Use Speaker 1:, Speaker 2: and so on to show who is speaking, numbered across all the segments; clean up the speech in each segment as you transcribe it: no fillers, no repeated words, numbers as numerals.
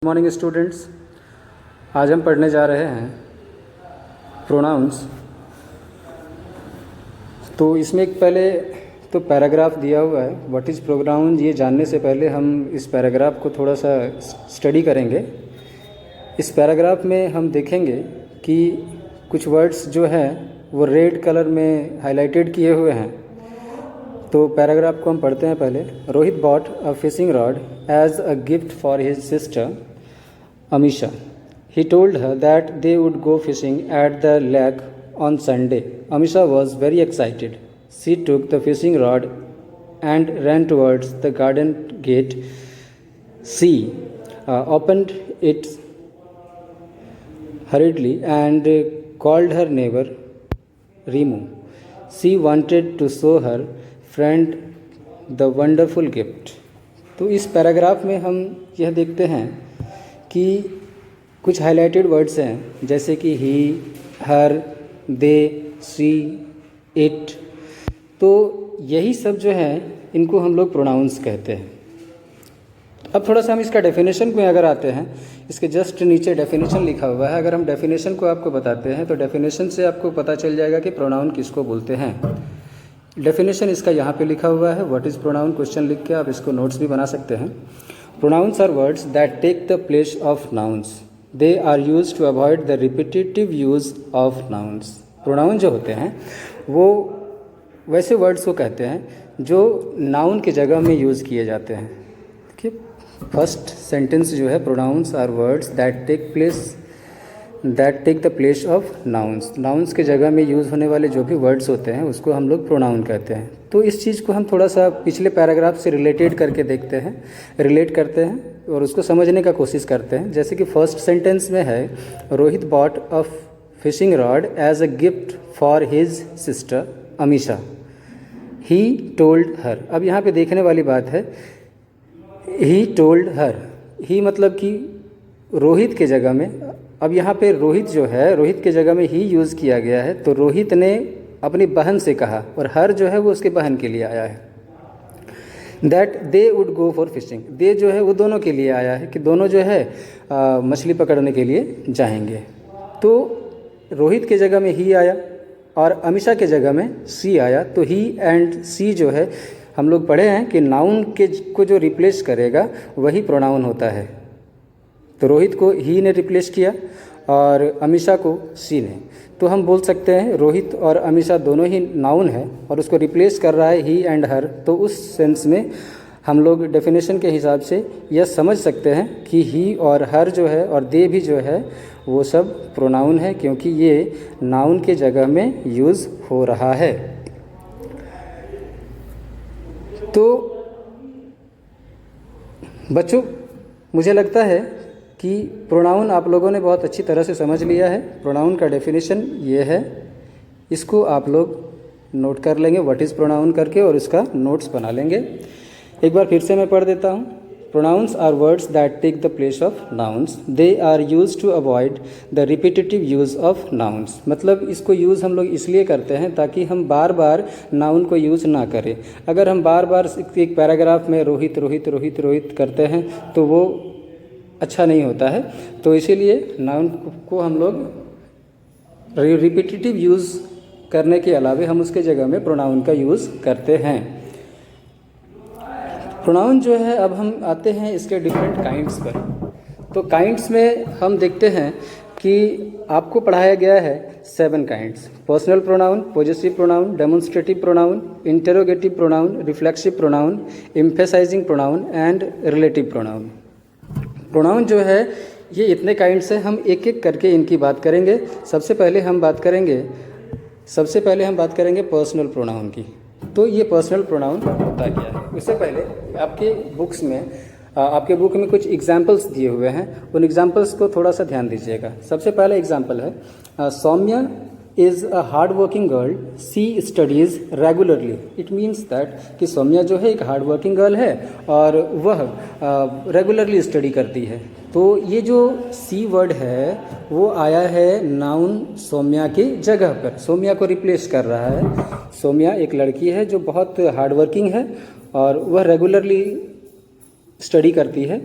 Speaker 1: Morning students, आज हम पढ़ने जा रहे हैं प्रोनाउंस। तो इसमें एक पहले तो पैराग्राफ दिया हुआ है। व्हाट इज़ प्रोनाउन, ये जानने से पहले हम इस पैराग्राफ को थोड़ा सा स्टडी करेंगे। इस पैराग्राफ में हम देखेंगे कि कुछ वर्ड्स जो हैं वो रेड कलर में हाईलाइटेड किए हुए हैं। तो पैराग्राफ को हम पढ़ते हैं पहले। Rohit bought a fishing rod as a gift for his sister Amisha. He told her that they would go fishing at the lake on Sunday. Amisha was very excited. She took the fishing rod and ran towards the garden gate. She opened it hurriedly and called her neighbor Rimu. She wanted to show her friend the wonderful gift. तो इस paragraph में हम यह देखते हैं कि कुछ highlighted words हैं, जैसे कि ही, हर, दे, शी, इट। तो यही सब जो हैं इनको हम लोग प्रोनाउंस कहते हैं। अब थोड़ा सा हम इसका डेफिनेशन में अगर आते हैं, इसके जस्ट नीचे डेफिनेशन लिखा हुआ है। अगर हम डेफिनेशन को आपको बताते हैं तो डेफिनेशन से आपको पता चल जाएगा कि प्रोनाउन किसको बोलते हैं। डेफिनेशन इसका यहाँ पे लिखा हुआ है। व्हाट इज़ प्रोनाउन, क्वेश्चन लिख के आप इसको नोट्स भी बना सकते हैं। Pronouns are words that take the place of nouns. They are used to avoid the repetitive use of nouns. Pronoun जो होते हैं वो वैसे वर्ड्स को कहते हैं जो नाउन की जगह में यूज़ किए जाते हैं। देखिए, फर्स्ट सेंटेंस जो है, pronouns are words that take the place of nouns. Nouns की जगह में यूज़ होने वाले जो भी वर्ड्स होते हैं उसको हम लोग प्रोनाउन कहते हैं। तो इस चीज़ को हम थोड़ा सा पिछले पैराग्राफ से रिलेट करते हैं और उसको समझने का कोशिश करते हैं। जैसे कि फर्स्ट सेंटेंस में है, Rohit bought a fishing rod as a gift for his sister Amisha, he told her. अब यहाँ पे देखने वाली बात है, ही टोल्ड हर। ही मतलब कि रोहित के जगह में, अब यहाँ पे रोहित जो है, रोहित के जगह में ही यूज़ किया गया है। तो रोहित ने अपनी बहन से कहा और हर जो है वो उसके बहन के लिए आया है। That they would go for fishing, they जो है वो दोनों के लिए आया है कि दोनों जो है मछली पकड़ने के लिए जाएंगे। तो रोहित के जगह में ही आया और अमीशा के जगह में सी आया। तो ही एंड सी जो है, हम लोग पढ़े हैं कि नाउन के को जो रिप्लेस करेगा वही प्रोनाउन होता है। तो रोहित को ही ने रिप्लेस किया और अमीशा को सी ने। तो हम बोल सकते हैं रोहित और अमीशा दोनों ही नाउन है और उसको रिप्लेस कर रहा है ही एंड हर। तो उस सेंस में हम लोग डेफिनेशन के हिसाब से यह समझ सकते हैं कि ही और हर जो है और दे भी जो है वो सब प्रोनाउन है, क्योंकि ये नाउन के जगह में यूज़ हो रहा है। तो बच्चों, मुझे लगता है कि प्रोनाउन आप लोगों ने बहुत अच्छी तरह से समझ लिया है। प्रोनाउन का डेफिनेशन ये है, इसको आप लोग नोट कर लेंगे व्हाट इज़ प्रोनाउन करके और इसका नोट्स बना लेंगे। एक बार फिर से मैं पढ़ देता हूँ। Pronouns are words that take the place of nouns. They are use to avoid the repetitive use of nouns. मतलब इसको यूज़ हम लोग इसलिए करते हैं ताकि हम बार बार नाउन को यूज़ ना करें। अगर हम बार बार एक पैराग्राफ में रोहित रोहित रोहित रोहित करते हैं तो वो अच्छा नहीं होता है। तो इसीलिए नाउन को हम लोग रिपीटेटिव यूज़ करने के अलावा हम उसके जगह में प्रोनाउन का यूज़ करते हैं। प्रोनाउन जो है, अब हम आते हैं इसके डिफरेंट काइंड्स पर। तो काइंड्स में हम देखते हैं कि आपको पढ़ाया गया है 7 kinds: personal pronoun, possessive pronoun, demonstrative pronoun, interrogative pronoun, reflexive pronoun, emphasizing pronoun and relative pronoun. Pronoun जो है ये इतने काइंड्स हैं, हम एक एक करके इनकी बात करेंगे। सबसे पहले हम बात करेंगे पर्सनल प्रोनाउन की। तो ये पर्सनल प्रोनाउन होता क्या है? उससे पहले आपके बुक में कुछ एग्जाम्पल्स दिए हुए हैं, उन एग्जाम्पल्स को थोड़ा सा ध्यान दीजिएगा। सबसे पहला एग्जाम्पल है, Saumya is a hard working girl, she studies regularly. It means that कि सौम्या जो है एक हार्ड वर्किंग गर्ल है और वह रेगुलरली स्टडी करती है। तो ये जो सी वर्ड है वो आया है नाउन सौम्या की जगह पर, सौम्या को रिप्लेस कर रहा है। सौम्या एक लड़की है जो बहुत हार्ड वर्किंग है और वह रेगुलरली स्टडी करती है।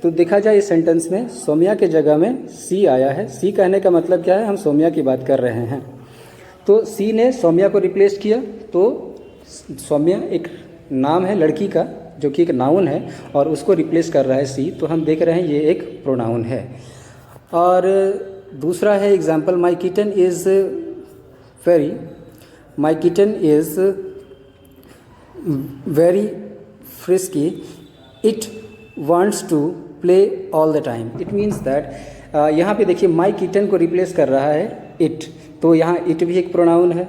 Speaker 1: तो देखा जाए इस सेंटेंस में सौम्या के जगह में सी आया है। सी कहने का मतलब क्या है, हम सौम्या की बात कर रहे हैं। तो सी ने सौम्या को रिप्लेस किया, तो सौम्या एक नाम है लड़की का जो कि एक नाउन है और उसको रिप्लेस कर रहा है सी, तो हम देख रहे हैं ये एक प्रोनाउन है। और दूसरा है example, my kitten is very, my kitten is very frisky, it wants to play all the time. It means that यहाँ पे देखिए माई किटन को रिप्लेस कर रहा है इट, तो यहाँ इट भी एक प्रोनाउन है।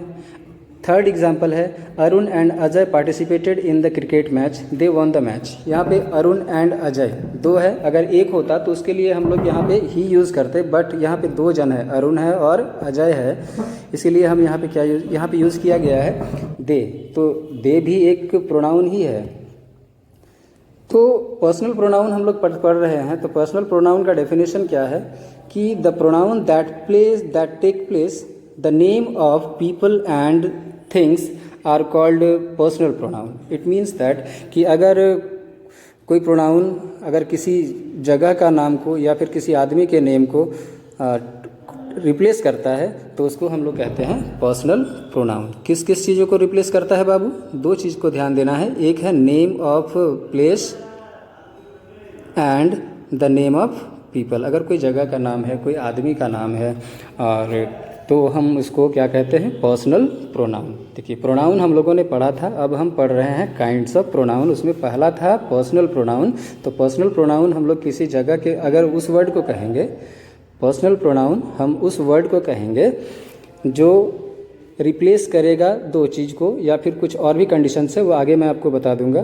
Speaker 1: थर्ड एग्जाम्पल है, Arun and Ajay participated in the cricket match, they won the match. यहाँ पे अरुण एंड अजय दो है, अगर एक होता तो उसके लिए हम लोग यहाँ पे ही यूज़ करते, बट यहाँ पे दो जन है, अरुण है और अजय है, इसीलिए हम यहाँ पे क्या यहाँ पे यूज़ किया गया है दे। तो दे भी एक प्रोनाउन ही है। तो पर्सनल प्रोनाउन हम लोग पढ़ रहे हैं, तो पर्सनल प्रोनाउन का डेफिनेशन क्या है कि the pronoun that take place the name of people and things are called personal pronoun. It means that कि अगर कोई प्रोनाउन अगर किसी जगह का नाम को या फिर किसी आदमी के नेम को रिप्लेस करता है तो उसको हम लोग कहते हैं पर्सनल प्रोनाउन। किस किस चीज़ों को रिप्लेस करता है बाबू? दो चीज़ को ध्यान देना है, एक है name of place and the name of people. अगर कोई जगह का नाम है, कोई आदमी का नाम है, और तो हम उसको क्या कहते हैं? Personal pronoun. देखिए प्रोनाउन हम लोगों ने पढ़ा था, अब हम पढ़ रहे हैं काइंड्स ऑफ प्रोनाउन। उसमें पहला था पर्सनल प्रोनाउन। तो पर्सनल प्रोनाउन हम लोग किसी जगह के अगर उस वर्ड को कहेंगे, पर्सनल प्रोनाउन हम उस वर्ड को कहेंगे जो रिप्लेस करेगा दो चीज़ को या फिर कुछ और भी कंडीशन है, वो आगे मैं आपको बता दूंगा।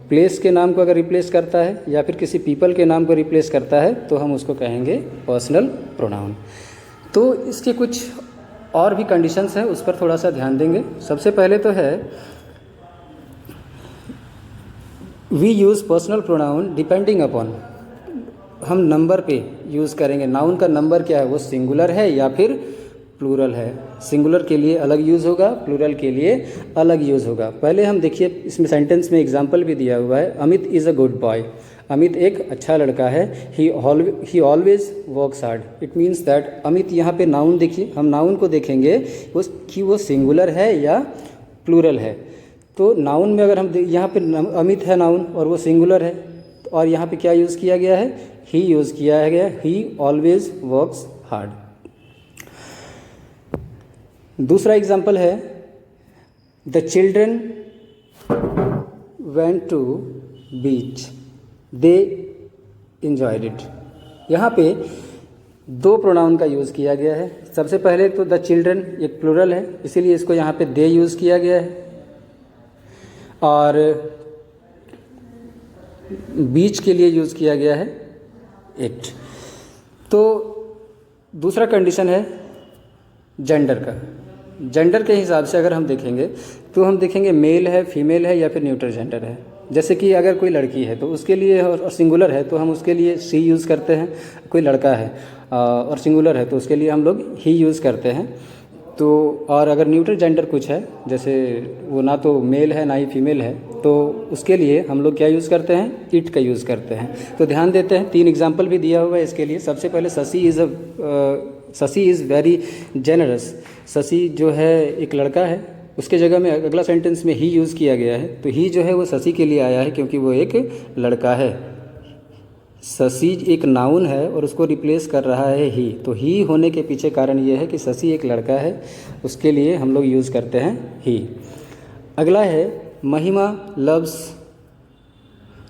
Speaker 1: प्लेस के नाम को अगर रिप्लेस करता है या फिर किसी पीपल के नाम को रिप्लेस करता है तो हम उसको कहेंगे पर्सनल प्रोनाउन। तो इसके कुछ और भी कंडीशंस हैं, उस पर थोड़ा सा ध्यान देंगे। सबसे पहले तो है we use personal pronoun depending upon, हम नंबर पे यूज़ करेंगे। नाउन का नंबर क्या है, वो सिंगुलर है या फिर प्लूरल है। सिंगुलर के लिए अलग यूज़ होगा, प्लूरल के लिए अलग यूज़ होगा। पहले हम देखिए इसमें सेंटेंस में एग्जांपल भी दिया हुआ है, Amit is a good boy. Amit एक अच्छा लड़का है। ही always works hard. It means that Amit यहाँ पे नाउन देखिए, हम नाउन को देखेंगे कि वो सिंगुलर है या प्लूरल है। तो नाउन में अगर हम यहाँ पे अमित है नाउन और वो सिंगुलर है, और यहाँ पे क्या यूज़ किया गया है? ही यूज़ किया गया, ही ऑलवेज वर्क्स हार्ड। दूसरा एग्जाम्पल है the children went to beach, they enjoyed it. यहाँ पे दो प्रोनाउन का यूज़ किया गया है। सबसे पहले तो द चिल्ड्रन एक प्लूरल है, इसीलिए इसको यहाँ पे दे यूज़ किया गया है, और बीच के लिए यूज़ किया गया है इट। तो दूसरा कंडीशन है जेंडर का। जेंडर के हिसाब से अगर हम देखेंगे तो हम देखेंगे मेल है, फीमेल है या फिर न्यूट्रल जेंडर है। जैसे कि अगर कोई लड़की है तो उसके लिए, और सिंगुलर है तो हम उसके लिए सी यूज़ करते हैं। कोई लड़का है और सिंगुलर है तो उसके लिए हम लोग ही यूज़ करते हैं। तो और अगर न्यूट्रल जेंडर कुछ है, जैसे वो ना तो मेल है ना ही फीमेल है, तो उसके लिए हम लोग क्या यूज़ करते हैं? इट का यूज़ करते हैं। तो ध्यान देते हैं, तीन एग्जाम्पल भी दिया हुआ है इसके लिए। सबसे पहले Shashi is very generous. Shashi जो है एक लड़का है, उसके जगह में अगला सेंटेंस में ही यूज़ किया गया है। तो ही जो है वो शशि के लिए आया है क्योंकि वो एक लड़का है। शशि एक नाउन है और उसको रिप्लेस कर रहा है ही, तो ही होने के पीछे कारण ये है कि शशि एक लड़का है, उसके लिए हम लोग यूज़ करते हैं ही। अगला है Mahima loves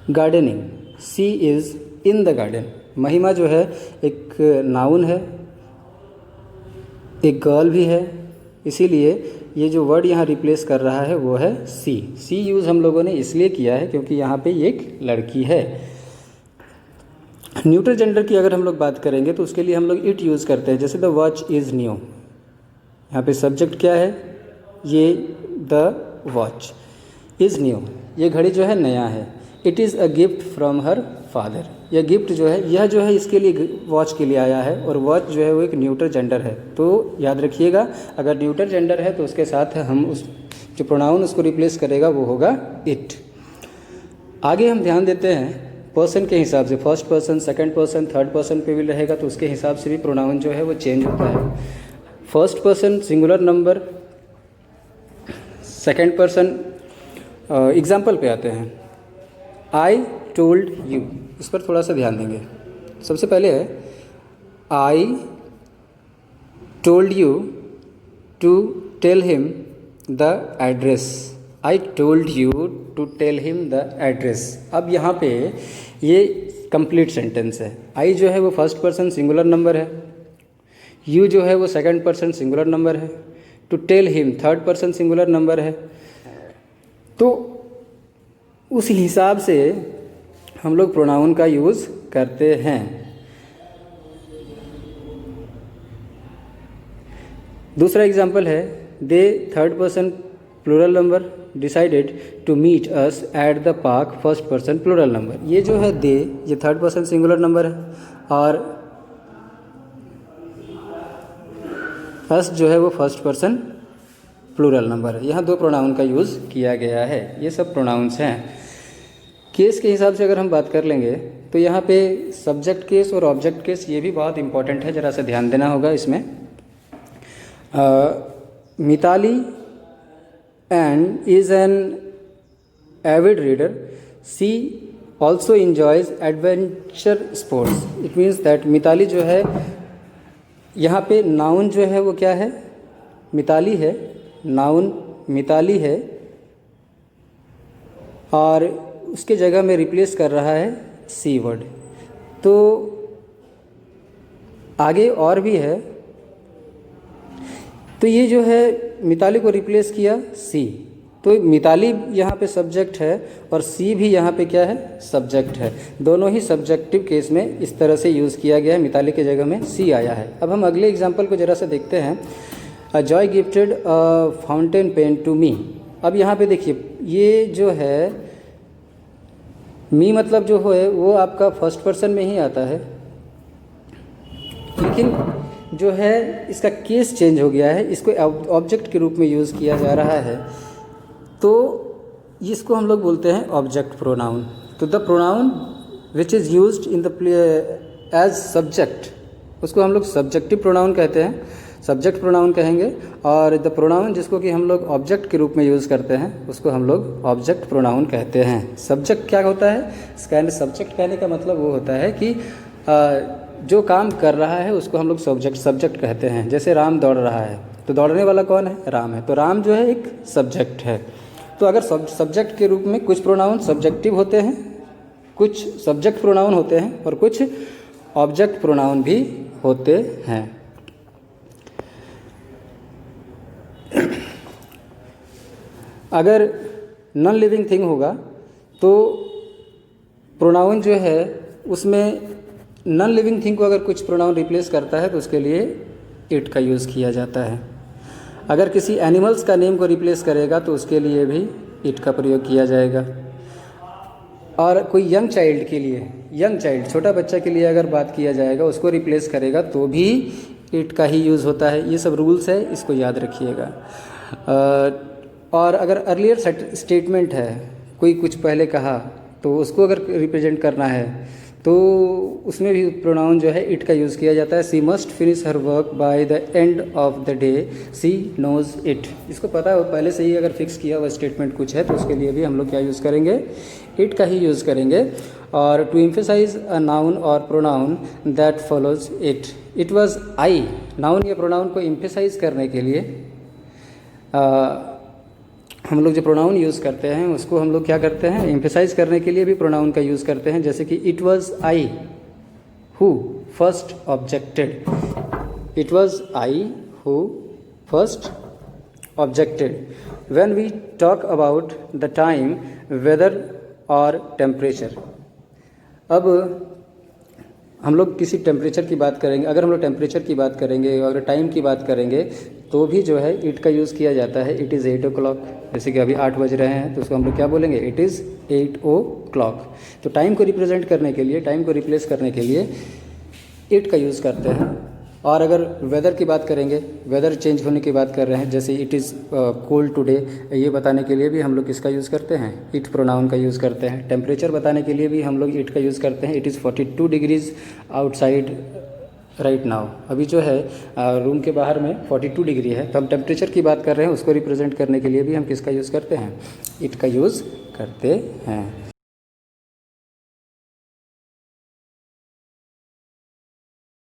Speaker 1: gardening, she is in the garden. Mahima जो है एक नाउन है, एक गर्ल भी है, इसीलिए ये जो वर्ड यहाँ रिप्लेस कर रहा है वो है सी। सी यूज़ हम लोगों ने इसलिए किया है क्योंकि यहाँ पे एक लड़की है। न्यूट्रल जेंडर की अगर हम लोग बात करेंगे तो उसके लिए हम लोग इट यूज़ करते हैं। जैसे द वॉच इज़ न्यू, यहाँ पे सब्जेक्ट क्या है? ये द वॉच इज़ न्यू, ये घड़ी जो है नया है। It is a gift from her father, यह गिफ्ट जो है, यह जो है इसके लिए वॉच के लिए आया है, और वॉच जो है वो एक न्यूट्रल जेंडर है। तो याद रखिएगा, अगर न्यूट्रल जेंडर है तो उसके साथ हम उस जो प्रोनाउन उसको रिप्लेस करेगा वो होगा इट। आगे हम ध्यान देते हैं पर्सन के हिसाब से, first person, second person, third person पे भी रहेगा तो उसके हिसाब से भी प्रोनाउन जो है वो चेंज होता है। First person singular number, second person, example पे आते हैं। आई टोल्ड यू, इस पर थोड़ा सा ध्यान देंगे। सबसे पहले है I told you to tell him the address. I told you to tell him the address. अब यहाँ पे ये कंप्लीट सेंटेंस है। आई जो है वो फर्स्ट पर्सन सिंगुलर नंबर है, यू जो है वो सेकंड पर्सन सिंगुलर नंबर है, to tell him third person singular number है। तो उस हिसाब से हम लोग प्रोनाउन का यूज़ करते हैं। दूसरा एग्जाम्पल है they third person plural number decided to meet us at the park first person plural number. ये जो है दे, ये थर्ड पर्सन सिंगुलर नंबर है और अस जो है वो फर्स्ट पर्सन प्लूरल नंबर है। यहाँ दो प्रोनाउन का यूज़ किया गया है। ये सब प्रोनाउंस हैं। केस के हिसाब से अगर हम बात कर लेंगे तो यहाँ पे सब्जेक्ट केस और ऑब्जेक्ट केस ये भी बहुत इंपॉर्टेंट है, ज़रा सा ध्यान देना होगा इसमें। Mitali and is an avid reader. She also enjoys adventure sports. It means that Mitali जो है, यहाँ पे नाउन जो है वो क्या है, मिताली है, नाउन मिताली है और उसके जगह में रिप्लेस कर रहा है सी वर्ड। तो आगे और भी है, तो ये जो है मिताली को रिप्लेस किया सी, तो मिताली यहाँ पे सब्जेक्ट है और सी भी यहाँ पे क्या है, सब्जेक्ट है। दोनों ही सब्जेक्टिव केस में इस तरह से यूज़ किया गया है, मिताली के जगह में सी आया है। अब हम अगले एग्जांपल को ज़रा सा देखते हैं। Ajay gifted a fountain pen to me. अब यहाँ पे देखिए ये जो है मी मतलब जो है वो आपका फर्स्ट पर्सन में ही आता है, लेकिन जो है इसका केस चेंज हो गया है, इसको ऑब्जेक्ट के रूप में यूज़ किया जा रहा है, तो इसको हम लोग बोलते हैं ऑब्जेक्ट प्रोनाउन। तो the pronoun which is used in the as subject, उसको हम लोग सब्जेक्टिव प्रोनाउन कहते हैं, सब्जेक्ट प्रोनाउन कहेंगे। और द प्रोनाउन जिसको कि हम लोग ऑब्जेक्ट के रूप में यूज़ करते हैं उसको हम लोग ऑब्जेक्ट प्रोनाउन कहते हैं। सब्जेक्ट क्या होता है, सब्जेक्ट कहने का मतलब वो होता है कि जो काम कर रहा है उसको हम लोग सब्जेक्ट कहते हैं। जैसे राम दौड़ रहा है तो दौड़ने वाला कौन है, राम है, तो राम जो है एक सब्जेक्ट है। तो अगर सब्जेक्ट के रूप में कुछ प्रोनाउन सब्जेक्टिव होते हैं, कुछ सब्जेक्ट प्रोनाउन होते हैं और कुछ ऑब्जेक्ट प्रोनाउन भी होते हैं। अगर नॉन लिविंग थिंग होगा तो प्रोनाउन जो है उसमें नॉन लिविंग थिंग को अगर कुछ प्रोनाउन रिप्लेस करता है तो उसके लिए इट का यूज़ किया जाता है। अगर किसी एनिमल्स का नेम को रिप्लेस करेगा तो उसके लिए भी इट का प्रयोग किया जाएगा। और कोई यंग चाइल्ड के लिए, यंग चाइल्ड छोटा बच्चा के लिए अगर बात किया जाएगा, उसको रिप्लेस करेगा तो भी इट का ही यूज़ होता है। ये सब रूल्स है, इसको याद रखिएगा। और अगर अर्लियर स्टेटमेंट है, कोई कुछ पहले कहा तो उसको अगर रिप्रेजेंट करना है तो उसमें भी प्रोनाउन जो है इट का यूज़ किया जाता है। She must finish her work by the end of the day, she knows it. इसको पता है पहले से ही अगर फिक्स किया हुआ स्टेटमेंट कुछ है तो उसके लिए भी हम लोग क्या यूज़ करेंगे, इट का ही यूज़ करेंगे। और टू एम्फेसाइज अ नाउन और pronoun that follows it, it was I. Noun या प्रोनाउन को एम्फेसाइज करने के लिए हम लोग जो प्रोनाउन यूज़ करते हैं उसको हम लोग क्या करते हैं, एम्फेसाइज करने के लिए भी प्रोनाउन का यूज़ करते हैं। जैसे कि it was I who first objected, it was I who first objected. When we talk about the time, weather और टेम्परेचर। अब हम लोग किसी टेम्परेचर की बात करेंगे, अगर हम लोग टेम्परेचर की बात करेंगे, अगर टाइम की बात करेंगे तो भी जो है इट का यूज़ किया जाता है। इट इज़ 8 o'clock, जैसे कि अभी 8 बज रहे हैं तो उसको हम लोग क्या बोलेंगे, इट इज़ 8 o'clock। तो टाइम को रिप्रेजेंट करने के लिए, टाइम को रिप्लेस करने के लिए इट का यूज़ करते हैं। और अगर वेदर की बात करेंगे, वेदर चेंज होने की बात कर रहे हैं, जैसे इट इज़ कोल्ड टुडे, ये बताने के लिए भी हम लोग किसका यूज़ करते हैं, इट प्रोनाउन का यूज़ करते हैं। टेम्परेचर बताने के लिए भी हम लोग इट का यूज़ करते हैं। It is 42 degrees outside right now. अभी जो है रूम के बाहर में 42 डिग्री है, तो हम टेम्परेचर की बात कर रहे हैं, उसको रिप्रेजेंट करने के लिए भी हम किसका यूज़ करते हैं, इट का यूज़ करते हैं।